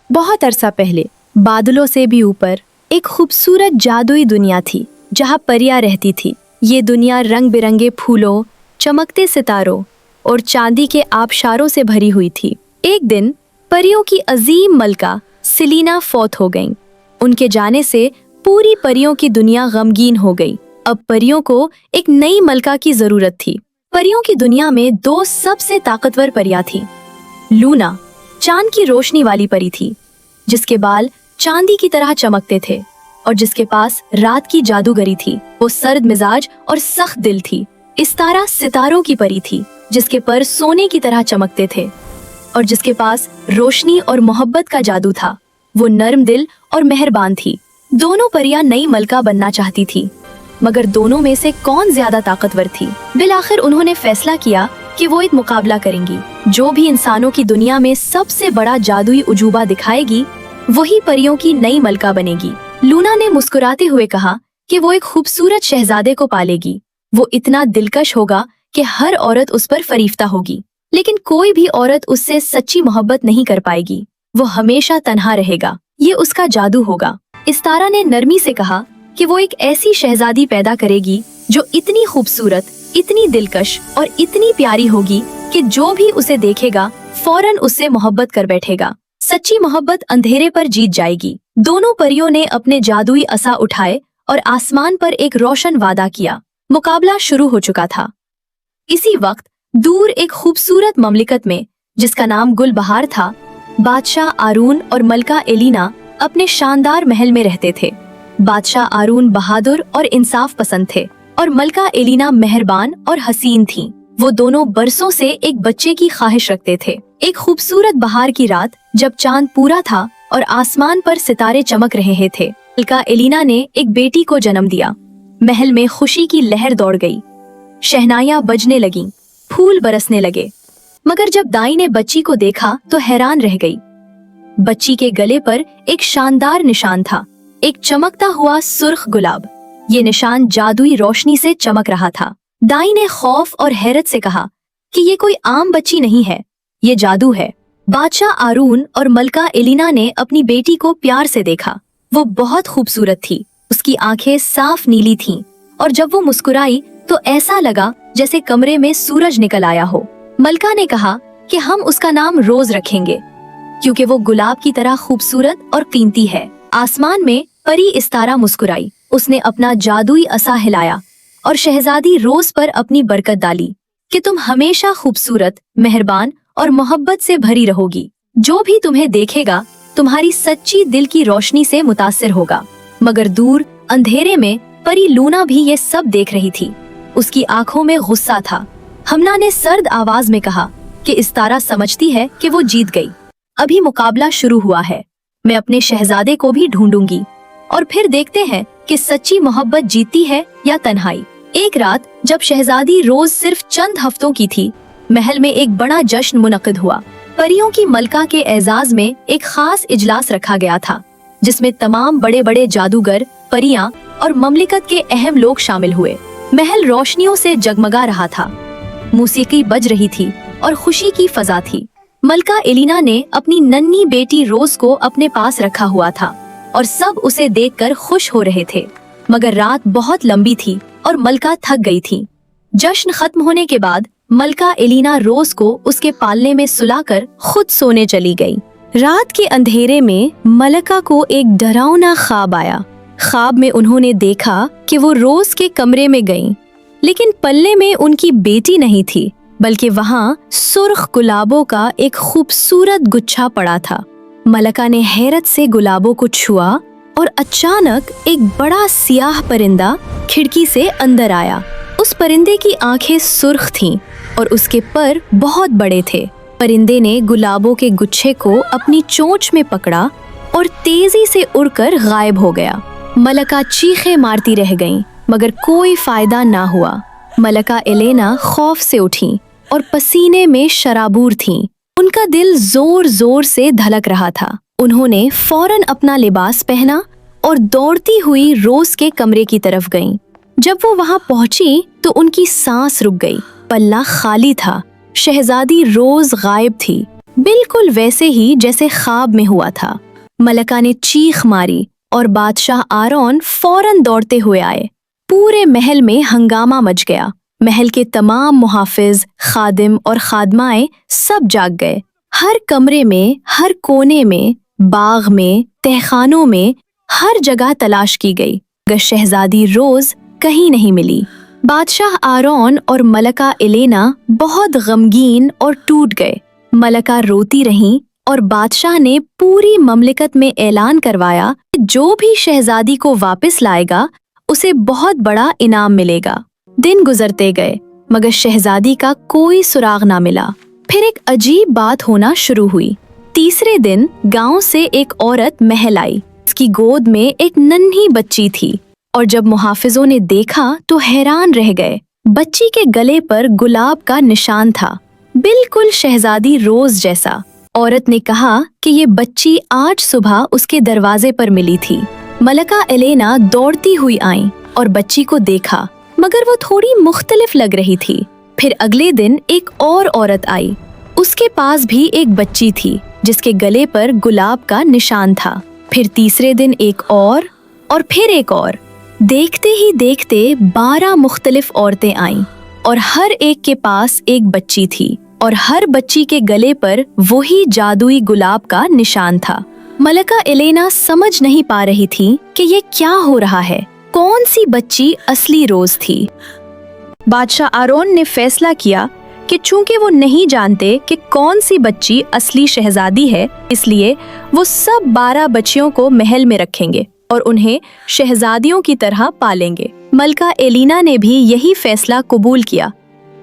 बहुत अरसा पहले बादलों से भी ऊपर एक खूबसूरत जादुई दुनिया थी जहाँ परियां रहती थी। ये दुनिया रंग बिरंगे फूलों, चमकते सितारों और चांदी के आबशारों से भरी हुई थी। एक दिन परियों की अजीम मलका सेलिना फौत हो गईं। उनके जाने से पूरी परियों की दुनिया गमगीन हो गई। अब परियों को एक नई मलका की जरूरत थी। परियों की दुनिया में दो सबसे ताकतवर परियां थीं। लूना चांद की रोशनी वाली परी थी, जिसके बाल चांदी की तरह चमकते थे और जिसके पास रात की जादूगरी थी। वो सर्द मिजाज और सख्त दिल थी। इस्तारा सितारों की परी थी, जिसके पर सोने की तरह चमकते थे और जिसके पास रोशनी और मोहब्बत का जादू था। वो नर्म दिल और मेहरबान थी। दोनों परियां नई मलका बनना चाहती थी, मगर दोनों में से कौन ज्यादा ताकतवर थी? बिलाखिर उन्होंने फैसला किया कि वो एक मुकाबला करेंगी। जो भी इंसानों की दुनिया में सबसे बड़ा जादुई उजूबा दिखाएगी, वही परियों की नई मलका बनेगी। लूना ने मुस्कुराते हुए कहा कि वो एक खूबसूरत शहजादे को पालेगी। वो इतना दिलकश होगा कि हर औरत उस पर फरीफ्ता होगी, लेकिन कोई भी औरत उससे सच्ची मोहब्बत नहीं कर पाएगी। वो हमेशा तन्हा रहेगा। ये उसका जादू होगा। इस्तारा ने नरमी से कहा कि वो एक ऐसी शहजादी पैदा करेगी जो इतनी खूबसूरत, इतनी दिलकश और इतनी प्यारी होगी कि जो भी उसे देखेगा फौरन उससे मोहब्बत कर बैठेगा। सच्ची मोहब्बत अंधेरे पर जीत जाएगी। दोनों परियों ने अपने जादुई असा उठाए और आसमान पर एक रोशन वादा किया। मुकाबला शुरू हो चुका था। इसी वक्त दूर एक खूबसूरत ममलिकत में, जिसका नाम गुलबहार था, बादशाह आरून और मलका एलिना अपने शानदार महल में रहते थे। बादशाह आरून बहादुर और इंसाफ पसंद थे और मलका एलिना मेहरबान और हसीन थीं। वो दोनों बरसों से एक बच्चे की ख्वाहिश रखते थे। एक खूबसूरत बहार की रात, जब चांद पूरा था और आसमान पर सितारे चमक रहे थे, मलका एलिना ने एक बेटी को जन्म दिया। महल में खुशी की लहर दौड़ गई। शहनाइयां बजने लगीं, फूल बरसने लगे। मगर जब दाई ने बच्ची को देखा तो हैरान रह गई। बच्ची के गले पर एक शानदार निशान था, एक चमकता हुआ सुर्ख गुलाब। ये निशान जादुई रोशनी से चमक रहा था। दाई ने खौफ और हैरत से कहा कि ये कोई आम बच्ची नहीं है, ये जादू है। बादशाह आरून और मलका एलिना ने अपनी बेटी को प्यार से देखा। वो बहुत खूबसूरत थी। उसकी आंखें साफ नीली थीं और जब वो मुस्कुराई तो ऐसा लगा जैसे कमरे में सूरज निकल आया हो। मलका ने कहा कि हम उसका नाम रोज रखेंगे, क्योंकि वो गुलाब की तरह खूबसूरत और कीमती है। आसमान में परी इस्तारा मुस्कुराई। उसने अपना जादुई असा हिलाया और शहजादी रोज पर अपनी बरकत डाली कि तुम हमेशा खूबसूरत, मेहरबान और मोहब्बत से भरी रहोगी। जो भी तुम्हें देखेगा तुम्हारी सच्ची दिल की रोशनी से मुतासिर होगा। मगर दूर अंधेरे में परी लूना भी ये सब देख रही थी। उसकी आंखों में गुस्सा था। हमना ने सर्द आवाज में कहा कि इस्तारा समझती है कि वो जीत गई। अभी मुकाबला शुरू हुआ है। मैं अपने शहजादे को भी ढूंढूंगी और फिर देखते हैं कि सच्ची मोहब्बत जीतती है या तन्हाई। एक रात जब शहजादी रोज सिर्फ चंद हफ्तों की थी, महल में एक बड़ा जश्न मुनक्किद हुआ। परियों की मलका के एजाज में एक खास इजलास रखा गया था, जिसमें तमाम बड़े बड़े जादूगर, परियां और ममलिकत के अहम लोग शामिल हुए। महल रोशनियों से जगमगा रहा था। मौसीकी बज रही थी और खुशी की फजा थी। मलका एलिना ने अपनी नन्ही बेटी रोज को अपने पास रखा हुआ था और सब उसे देखकर खुश हो रहे थे। मगर रात बहुत लंबी थी और मलका थक गई थी। जश्न खत्म होने के बाद मलका एलिना रोज को उसके पालने में सुलाकर खुद सोने चली गई। रात के अंधेरे में मलका को एक डरावना ख्वाब आया। ख्वाब में उन्होंने देखा कि वो रोज के कमरे में गईं, लेकिन पल्ले में उनकी बेटी नहीं थी, बल्कि वहाँ सुर्ख गुलाबों का एक खूबसूरत गुच्छा पड़ा था। मलका ने हैरत से गुलाबों को छुआ और अचानक एक बड़ा सियाह परिंदा खिड़की से अंदर आया। उस परिंदे की आंखें सुर्ख थीं और उसके पर बहुत बड़े थे। परिंदे ने गुलाबों के गुच्छे को अपनी चोंच में पकड़ा और तेजी से उड़कर गायब हो गया। मलका चीखें मारती रह गईं, मगर कोई फायदा ना हुआ। मलका एलिना खौफ से उठी और पसीने में शराबूर थीं। उनका दिल जोर जोर से धड़क रहा था। उन्होंने फौरन अपना लिबास पहना और दौड़ती हुई रोज के कमरे की तरफ गईं। जब वो वहां पहुंची तो उनकी सांस रुक गई। पल्ला खाली था। शहजादी रोज गायब थी। बिल्कुल वैसे ही जैसे ख्वाब में हुआ था। मलका ने चीख मारी और बादशाह आरोन फौरन दौड़ते हुए आए। पूरे महल में हंगामा मच गया। महल के तमाम मुहाफिज, खादिम और खादमाएं सब जाग गए। हर कमरे में, हर कोने में, बाग में, तहखानों में, हर जगह तलाश की गई मगर शहजादी रोज कहीं नहीं मिली। बादशाह आरोन और मलका एलेना बहुत गमगीन और टूट गए। मलका रोती रहीं और बादशाह ने पूरी ममलिकत में ऐलान करवाया कि जो भी शहजादी को वापस लाएगा उसे बहुत बड़ा इनाम मिलेगा। दिन गुजरते गए मगर शहजादी का कोई सुराग ना मिला। फिर एक अजीब बात होना शुरू हुई। तीसरे दिन गांव से एक औरत महल आई। उसकी गोद में एक नन्ही बच्ची थी और जब मुहाफिजों ने देखा तो हैरान रह गए। बच्ची के गले पर गुलाब का निशान था, बिल्कुल शहजादी रोज जैसा। औरत ने कहा कि ये बच्ची आज सुबह उसके दरवाजे पर मिली थी। मलका एलेना दौड़ती हुई आई और बच्ची को देखा मगर वो थोड़ी मुख्तलिफ लग रही थी। फिर अगले दिन एक और औरत आई। उसके पास भी एक बच्ची थी जिसके गले पर गुलाब का निशान था। फिर तीसरे दिन एक और फिर एक और। देखते ही देखते 12 मुख्तलिफ औरतें आईं और हर एक के पास एक बच्ची थी और हर बच्ची के गले पर वही जादुई गुलाब का निशान था। मलका एलेना समझ नहीं पा रही थी कि ये क्या हो रहा है, कौन सी बच्ची असली रोज थी। बादशाह आरोन ने फैसला किया कि चूंकि वो नहीं जानते कि कौन सी बच्ची असली शहजादी है, इसलिए वो सब 12 बच्चियों को महल में रखेंगे और उन्हें शहजादियों की तरह पालेंगे। मलका एलिना ने भी यही फैसला कबूल किया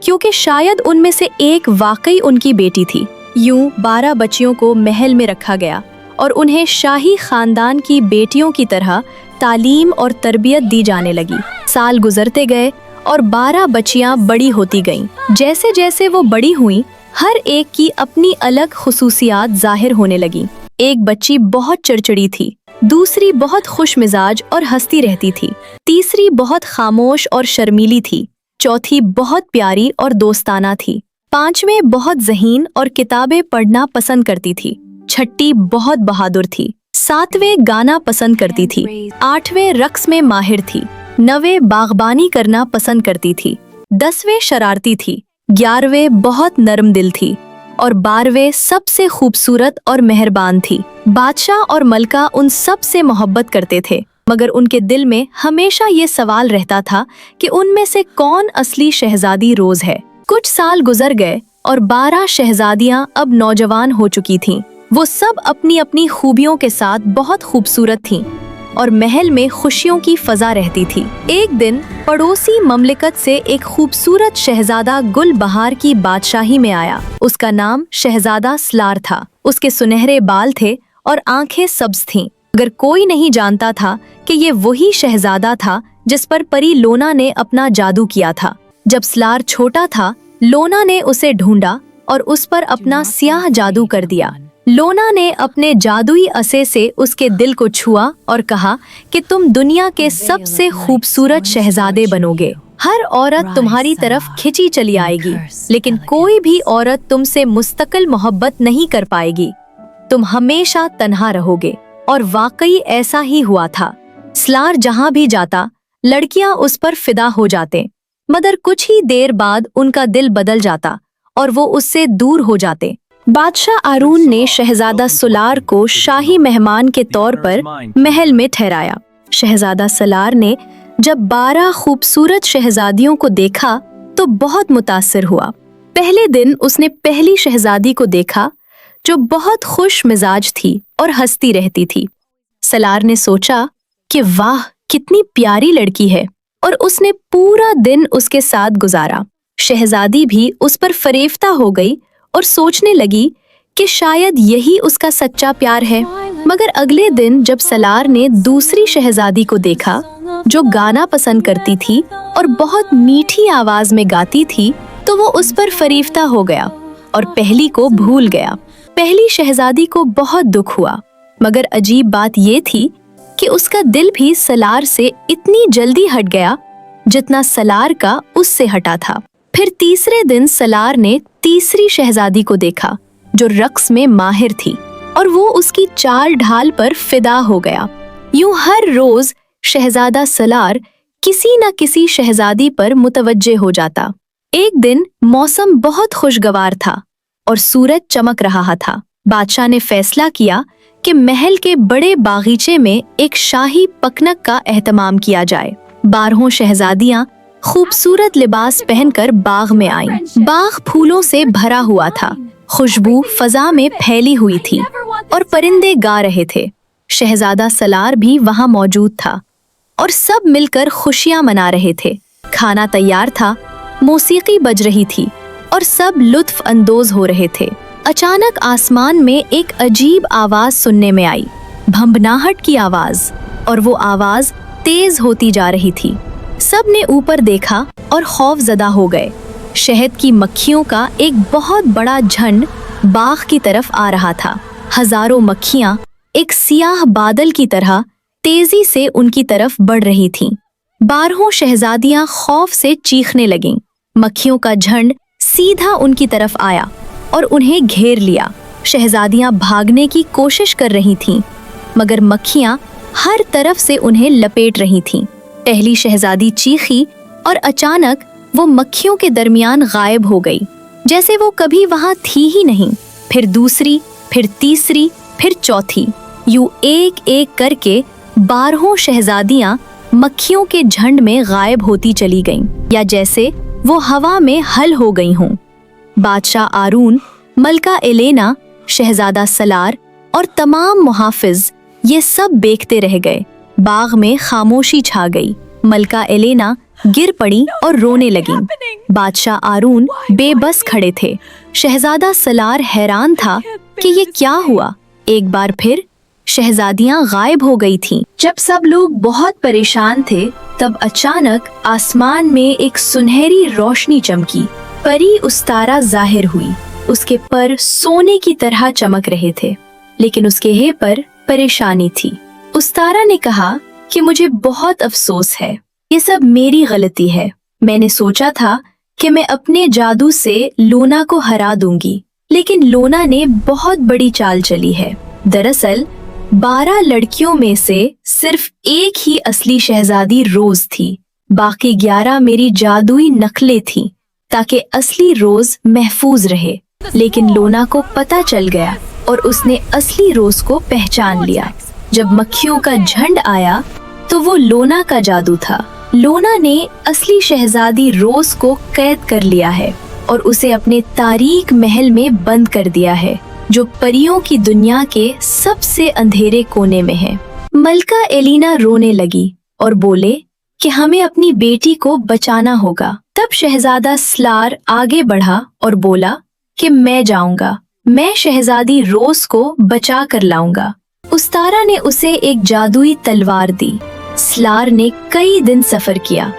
क्योंकि शायद उनमें से एक वाकई उनकी बेटी थी। यूं 12 बच्चियों को महल में रखा गया और उन्हें शाही खानदान की बेटियों की तरह तालीम और तरबियत दी जाने लगी। साल गुजरते गए और 12 बच्चियां बड़ी होती गईं। जैसे जैसे वो बड़ी हुईं, हर एक की अपनी अलग खुसूसियात जाहिर होने लगी। एक बच्ची बहुत चिड़चिड़ी थी, दूसरी बहुत खुश मिजाज और हंसती रहती थी, तीसरी बहुत खामोश और शर्मीली थी, चौथी बहुत प्यारी और दोस्ताना थी, पांचवें बहुत ज़हीन और किताबें पढ़ना पसंद करती थी, छठी बहुत बहादुर थी, सातवें गाना पसंद करती थी, आठवें रक्स में माहिर थी, नवें बागबानी करना पसंद करती थी, 10वें शरारती थी, 11वें बहुत नरम दिल थी और 12वें सबसे खूबसूरत और मेहरबान थी। बादशाह और मलका उन सब से मोहब्बत करते थे मगर उनके दिल में हमेशा ये सवाल रहता था कि उनमें से कौन असली शहजादी रोज है। कुछ साल गुजर गए और 12 शहजादियां अब नौजवान हो चुकी थीं। वो सब अपनी अपनी खूबियों के साथ बहुत खूबसूरत थीं और महल में खुशियों की फजा रहती थी। एक दिन पड़ोसी ममलिकत से एक खूबसूरत शहजादा गुल बहार की बादशाही में आया। उसका नाम शहजादा स्लार था। उसके सुनहरे बाल थे और आंखें सब्ज थीं, मगर कोई नहीं जानता था कि ये वही शहजादा था जिस पर परी लोना ने अपना जादू किया था। जब स्लार छोटा था, लोना ने उसे ढूंढा और उस पर अपना स्याह जादू कर दिया। लोना ने अपने जादुई असे से उसके दिल को छुआ और कहा कि तुम दुनिया के सबसे खूबसूरत शहजादे बनोगे। हर औरत तुम्हारी तरफ खिंची चली आएगी, लेकिन कोई भी औरत तुमसे मुस्तकिल मोहब्बत नहीं कर पाएगी। तुम हमेशा तन्हा रहोगे। और वाकई ऐसा ही हुआ था। स्लार जहां भी जाता, लड़कियां उस पर फिदा हो जाते, मगर कुछ ही देर बाद उनका दिल बदल जाता और वो उससे दूर हो जाते। बादशाह आरून ने शहजादा सुलार को शाही मेहमान के तौर पर महल में ठहराया। शहजादा सलार ने जब 12 खूबसूरत शहजादियों को देखा तो बहुत मुतासिर हुआ। पहले दिन उसने पहली शहजादी को देखा जो बहुत खुश मिजाज थी और हंसती रहती थी। सलार ने सोचा कि वाह, कितनी प्यारी लड़की है, और उसने पूरा दिन उसके साथ गुजारा। शहजादी भी उस पर फरेफ्ता हो गई और सोचने लगी कि शायद यही उसका सच्चा प्यार है। मगर अगले दिन जब सलार ने दूसरी शहजादी को देखा जो गाना पसंद करती थी और बहुत मीठी आवाज में गाती थी, तो वो उस पर फरेफ्ता हो गया और पहली को भूल गया। पहली शहजादी को बहुत दुख हुआ, मगर अजीब बात ये थी कि उसका दिल भी सलार से इतनी जल्दी हट गया जितना सलार का उससे हटा था। फिर तीसरे दिन सलार ने तीसरी शहजादी को देखा जो रक्स में माहिर थी, और वो उसकी चाल ढाल पर फिदा हो गया। यूं हर रोज शहजादा सलार किसी न किसी शहजादी पर मुतवज्जे हो जाता। एक दिन मौसम बहुत खुशगवार था और सूरज चमक रहा था। बादशाह ने फैसला किया कि महल के बड़े बागीचे में एक शाही पकनक का एहतमाम किया जाए। 12 शहजादियां खूबसूरत लिबास पहनकर बाग में आईं। बाग फूलों से भरा हुआ था, खुशबू फजा में फैली हुई थी और परिंदे गा रहे थे। शहजादा सलार भी वहां मौजूद था और सब मिलकर खुशियां मना रहे थे। खाना तैयार था, मौसीकी बज रही थी और सब लुत्फ अंदोज हो रहे थे। अचानक आसमान में एक अजीब आवाज सुनने में आई, भंभनाहट की आवाज, और वो आवाज तेज होती जा रही थी। सब ने ऊपर देखा और खौफजदा हो गए। शहद की मक्खियों का एक बहुत बड़ा झुंड बाग की तरफ आ रहा था। हजारों मक्खियां एक सियाह बादल की तरह तेजी से उनकी तरफ बढ़ रही थीं। 12 शहजादियां खौफ से चीखने लगीं। मक्खियों का झुंड सीधा उनकी तरफ आया और उन्हें घेर लिया। शहजादियां भागने की कोशिश कर रही थीं, मगर मक्खियां हर तरफ से उन्हें लपेट रही थीं। पहली शहजादी चीखी और अचानक वो मक्खियों के दरमियान गायब हो गई, जैसे वो कभी वहां थी ही नहीं। फिर दूसरी, फिर तीसरी, फिर चौथी, यूं एक एक करके 12 शहजादियां मक्खियों के झुंड में गायब होती चली गईं, या जैसे वो हवा में हल हो गई हों। बादशाह आरून, मलका एलेना, शहजादा सलार और तमाम मुहाफिज ये सब देखते रह गए। बाग में खामोशी छा गई। मलका एलेना गिर पड़ी और रोने लगी। बादशाह आरून बेबस खड़े थे। शहजादा सलार हैरान था कि ये क्या हुआ। एक बार फिर शहजादियां गायब हो गई थीं। जब सब लोग बहुत परेशान थे, तब अचानक आसमान में एक सुनहरी रोशनी चमकी। परी उस्तारा जाहिर हुई। उसके पर सोने की तरह चमक रहे थे, लेकिन उसके हे पर परेशानी थी। उस्तारा ने कहा कि मुझे बहुत अफसोस है, ये सब मेरी गलती है। मैंने सोचा था कि मैं अपने जादू से लोना को हरा दूंगी, लेकिन लोना ने बहुत बड़ी चाल चली है। दरअसल 12 लड़कियों में से सिर्फ एक ही असली शहजादी रोज थी। बाकी 11 मेरी जादुई नकलें थीं, ताकि असली रोज महफूज रहे। लेकिन लोना को पता चल गया और उसने असली रोज को पहचान लिया। जब मक्खियों का झुंड आया तो वो लोना का जादू था। लोना ने असली शहजादी रोज को कैद कर लिया है और उसे अपने तारीक महल में बंद कर दिया है, जो परियों की दुनिया के सबसे अंधेरे कोने में है। मलका एलिना रोने लगी और बोले कि हमें अपनी बेटी को बचाना होगा। तब शहजादा स्लार आगे बढ़ा और बोला कि मैं जाऊंगा, मैं शहजादी रोज को बचा कर लाऊंगा। उस्तारा ने उसे एक जादुई तलवार दी। स्लार ने कई दिन सफर किया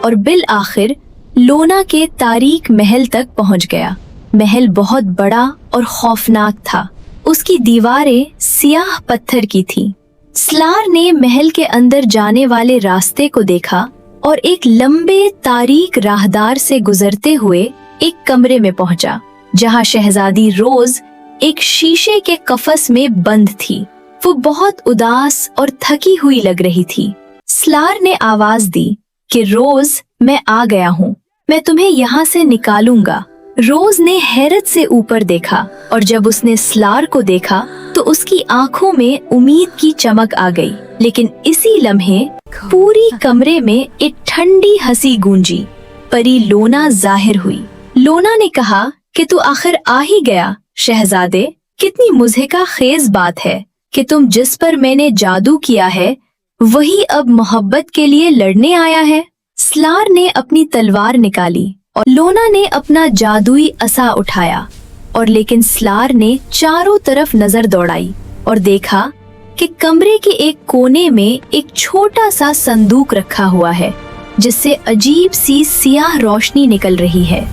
और बिल आखिर लोना के तारीक महल तक पहुंच गया। महल बहुत बड़ा और खौफनाक था। उसकी दीवारें सियाह पत्थर की थीं। स्लार ने महल के अंदर जाने वाले रास्ते को देखा और एक लंबे तारीक राहदार से गुजरते हुए एक कमरे में पहुंचा, जहां शहजादी रोज एक शीशे के कफस में बंद थी। वो बहुत उदास और थकी हुई लग रही थी। स्लार ने आवाज दी कि रोज, मैं आ गया हूँ, मैं तुम्हें यहाँ से निकालूंगा। रोज ने हैरत से ऊपर देखा और जब उसने स्लार को देखा तो उसकी आंखों में उम्मीद की चमक आ गई। लेकिन इसी लम्हे पूरी कमरे में एक ठंडी हंसी गूंजी। परी लोना जाहिर हुई। लोना ने कहा कि तू आखिर आ ही गया शहजादे। कितनी मुज़हिका खेज बात है कि तुम जिस पर मैंने जादू किया है वही अब मोहब्बत के लिए लड़ने आया है। स्लार ने अपनी तलवार निकाली और लोना ने अपना जादुई असा उठाया, और लेकिन स्लार ने चारों तरफ नजर दौड़ाई और देखा कि कमरे के एक कोने में एक छोटा सा संदूक रखा हुआ है, जिससे अजीब सी सियाह रोशनी निकल रही है।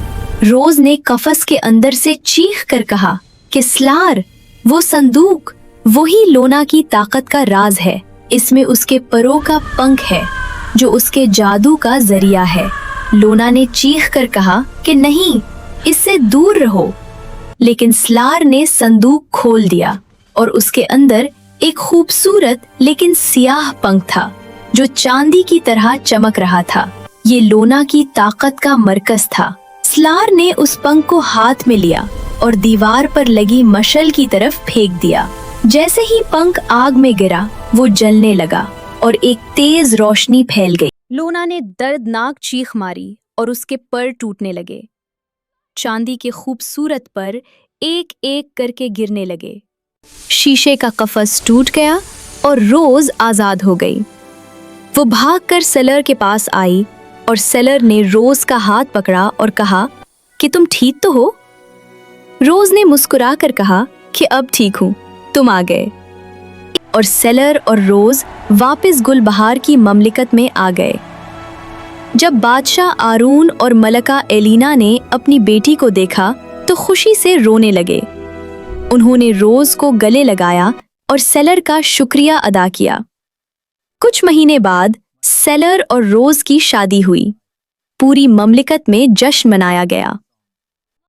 रोज ने कफस के अंदर से चीख कर कहा कि स्लार, वो संदूक वही लोना की ताकत का राज है। इसमें उसके परों का पंख है, जो उसके जादू का जरिया है। लोना ने चीख कर कहा कि नहीं, इससे दूर रहो। लेकिन स्लार ने संदूक खोल दिया और उसके अंदर एक खूबसूरत लेकिन सियाह पंख था जो चांदी की तरह चमक रहा था। ये लोना की ताकत का मरकज था। स्लार ने उस पंख को हाथ में लिया और दीवार पर लगी मशल की तरफ फेंक दिया। जैसे ही पंख आग में गिरा वो जलने लगा और एक तेज रोशनी फैल गई। लोना ने दर्दनाक चीख मारी और उसके पर टूटने लगे। चांदी के खूबसूरत पर एक एक करके गिरने लगे। शीशे का कफस टूट गया और रोज आजाद हो गई। वो भागकर सेलर के पास आई और सेलर ने रोज का हाथ पकड़ा और कहा कि तुम ठीक तो हो? रोज ने मुस्कुराकर कहा कि अब ठीक हूँ, तुम आ गए। और सेलर और रोज वापस गुलबहार की ममलिकत में आ गए। जब बादशाह आरून और मलका एलिना ने अपनी बेटी को देखा तो खुशी से रोने लगे। उन्होंने रोज को गले लगाया और सेलर का शुक्रिया अदा किया। कुछ महीने बाद सेलर और रोज की शादी हुई। पूरी ममलिकत में जश्न मनाया गया।